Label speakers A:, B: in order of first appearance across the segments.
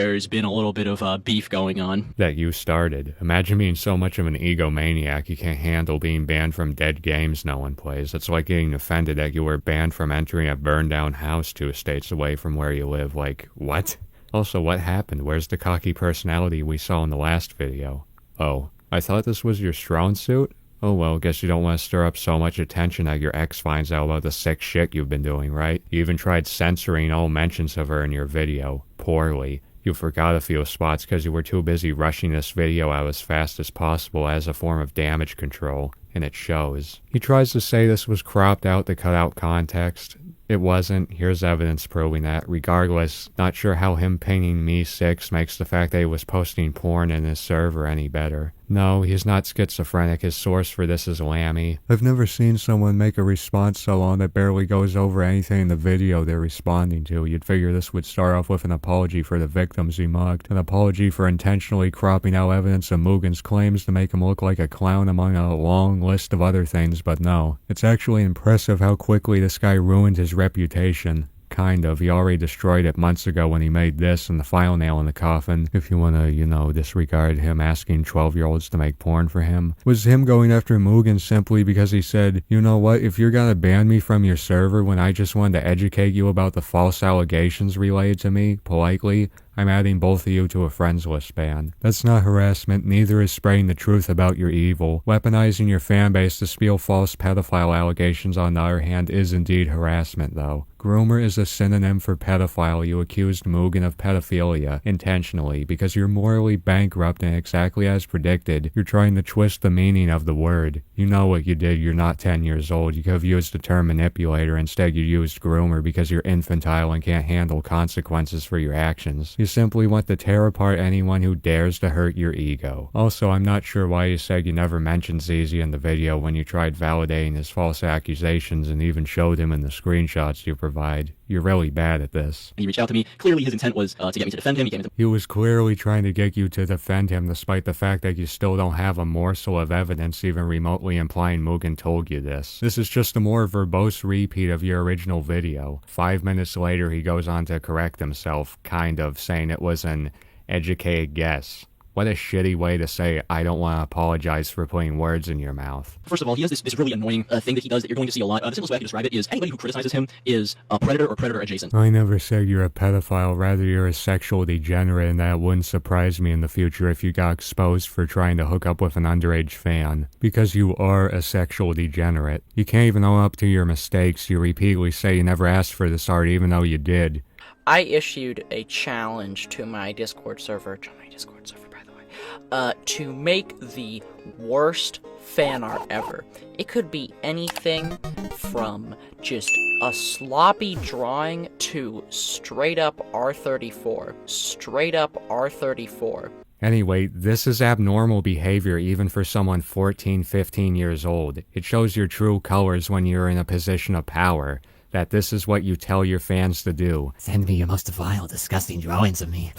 A: there's been a little bit of beef going on.
B: That you started. Imagine being so much of an egomaniac you can't handle being banned from dead games no one plays. It's like getting offended that you were banned from entering a burned down house 2 states away from where you live. Like, what? Also, what happened? Where's the cocky personality we saw in the last video? Oh, I thought this was your strong suit? Oh well, guess you don't want to stir up so much attention that your ex finds out about the sick shit you've been doing, right? You even tried censoring all mentions of her in your video. Poorly. You forgot a few spots because you were too busy rushing this video out as fast as possible as a form of damage control, and it shows. He tries to say this was cropped out to cut out context. It wasn't. Here's evidence proving that. Regardless, not sure how him pinging me 6 makes the fact that he was posting porn in his server any better. No, he's not schizophrenic. His source for this is Lammy. I've never seen someone make a response so long that barely goes over anything in the video they're responding to. You'd figure this would start off with an apology for the victims he mugged, an apology for intentionally cropping out evidence of Mugen's claims to make him look like a clown among a long list of other things, but no. It's actually impressive how quickly this guy ruined his reputation. Kind of. He already destroyed it months ago when he made this and the final nail in the coffin. If you want to, disregard him asking 12-year-olds to make porn for him. Was him going after Mugen simply because he said, you know what, if you're gonna ban me from your server when I just wanted to educate you about the false allegations related to me, politely, I'm adding both of you to a friends list ban. That's not harassment, neither is spreading the truth about your evil. Weaponizing your fanbase to spew false pedophile allegations on the other hand is indeed harassment though. Groomer is a synonym for pedophile. You accused Mugen of pedophilia intentionally because you're morally bankrupt and exactly as predicted, you're trying to twist the meaning of the word. You know what you did, you're not 10 years old. You could have used the term manipulator, instead you used groomer because you're infantile and can't handle consequences for your actions. You simply want to tear apart anyone who dares to hurt your ego. Also, I'm not sure why you said you never mentioned ZZ in the video when you tried validating his false accusations and even showed him in the screenshots you provide. You're really bad at this.
A: He reached out to me. Clearly his intent was to get me to defend him.
B: He was clearly trying to get you to defend him despite the fact that you still don't have a morsel of evidence even remotely implying Mugen told you this. This is just a more verbose repeat of your original video. 5 minutes later he goes on to correct himself, kind of, saying it was an educated guess. What a shitty way to say, I don't want to apologize for putting words in your mouth.
A: First of all, he has this really annoying thing that he does that you're going to see a lot. The simplest way I can describe it is anybody who criticizes him is a predator or predator adjacent.
B: I never said you're a pedophile, rather you're a sexual degenerate, and that wouldn't surprise me in the future if you got exposed for trying to hook up with an underage fan. Because you are a sexual degenerate. You can't even own up to your mistakes. You repeatedly say you never asked for this art even though you did.
C: I issued a challenge to my Discord server, to make the worst fan art ever. It could be anything from just a sloppy drawing to straight up R34. Straight up R34.
B: Anyway, this is abnormal behavior even for someone 14, 15 years old. It shows your true colors when you're in a position of power. That this is what you tell your fans to do.
D: Send me your most vile, disgusting drawings of me.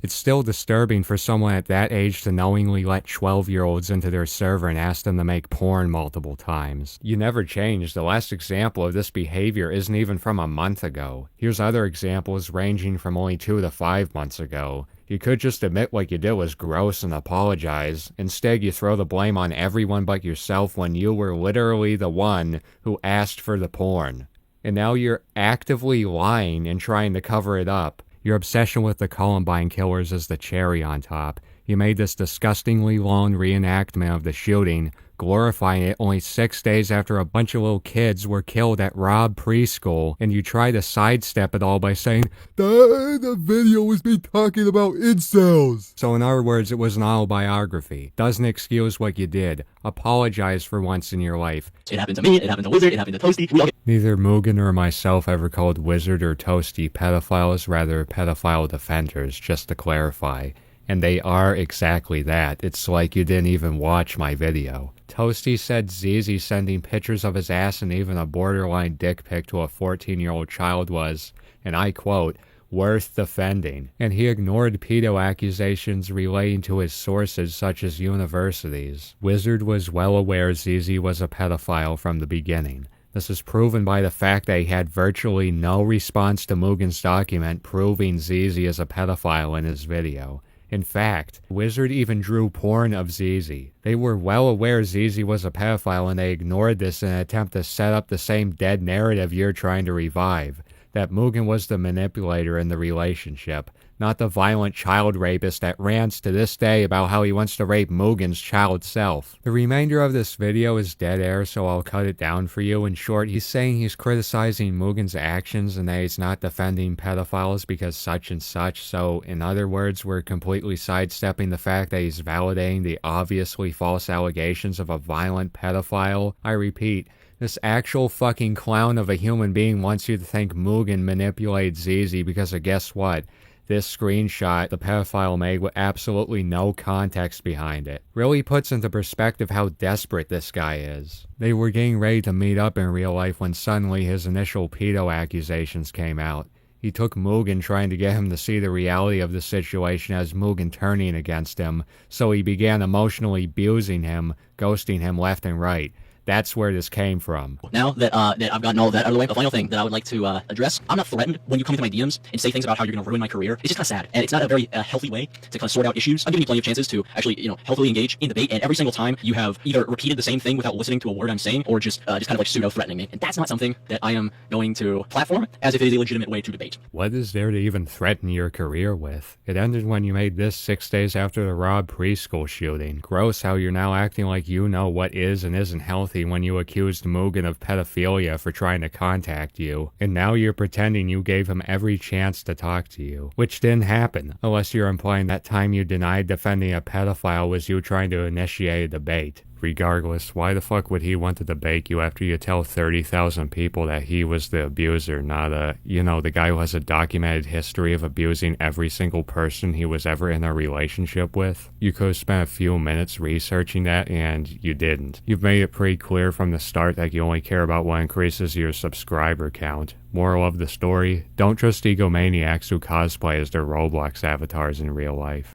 B: It's still disturbing for someone at that age to knowingly let 12-year-olds into their server and ask them to make porn multiple times. You never changed. The last example of this behavior isn't even from a month ago. Here's other examples ranging from only 2 to 5 months ago. You could just admit what you did was gross and apologize. Instead, you throw the blame on everyone but yourself when you were literally the one who asked for the porn. And now you're actively lying and trying to cover it up. Your obsession with the Columbine killers is the cherry on top. You made this disgustingly long reenactment of the shooting, glorifying it only 6 days after a bunch of little kids were killed at Robb Preschool, and you try to sidestep it all by saying, the video was me talking about incels. So in other words, it was an autobiography. Doesn't excuse what you did. Apologize for once in your life.
A: It happened to me, it happened to Wizard, it happened to Toasty.
B: Neither Mugen or myself ever called Wizard or Toasty pedophiles, rather pedophile defenders, just to clarify. And they are exactly that. It's like you didn't even watch my video. Toasty said ZZ sending pictures of his ass and even a borderline dick pic to a 14-year-old child was, and I quote, worth defending. And he ignored pedo accusations relating to his sources such as universities. Wizard was well aware ZZ was a pedophile from the beginning. This is proven by the fact that he had virtually no response to Mugen's document proving ZZ is a pedophile in his video. In fact, Wizard even drew porn of ZZ. They were well aware ZZ was a pedophile and they ignored this in an attempt to set up the same dead narrative you're trying to revive, that Mugen was the manipulator in the relationship, not the violent child rapist that rants to this day about how he wants to rape Mugen's child self. The remainder of this video is dead air, so I'll cut it down for you. In short, he's saying he's criticizing Mugen's actions and that he's not defending pedophiles because such and such, so in other words, we're completely sidestepping the fact that he's validating the obviously false allegations of a violent pedophile. I repeat, this actual fucking clown of a human being wants you to think Mugen manipulated ZZ because of guess what? This screenshot the pedophile made with absolutely no context behind it really puts into perspective how desperate this guy is. They were getting ready to meet up in real life when suddenly his initial pedo accusations came out. He took Mugen trying to get him to see the reality of the situation as Mugen turning against him, so he began emotionally abusing him, ghosting him left and right. That's where this came from.
A: Now that that I've gotten all of that out of the way, the final thing that I would like to address, I'm not threatened when you come into my DMs and say things about how you're going to ruin my career. It's just kind of sad, and it's not a very healthy way to kind of sort out issues. I'm giving you plenty of chances to actually, healthily engage in debate, and every single time you have either repeated the same thing without listening to a word I'm saying, or just kind of like pseudo-threatening me. And that's not something that I am going to platform as if it is a legitimate way to debate.
B: What is there to even threaten your career with? It ended when you made this 6 days after the Rob preschool shooting. Gross how you're now acting like you know what is and isn't healthy when you accused Mugen of pedophilia for trying to contact you, and now you're pretending you gave him every chance to talk to you, which didn't happen, unless you're implying that time you denied defending a pedophile was you trying to initiate a debate. Regardless, why the fuck would he want to debate you after you tell 30,000 people that he was the abuser, not the guy who has a documented history of abusing every single person he was ever in a relationship with? You could have spent a few minutes researching that, and you didn't. You've made it pretty clear from the start that you only care about what increases your subscriber count. Moral of the story, don't trust egomaniacs who cosplay as their Roblox avatars in real life.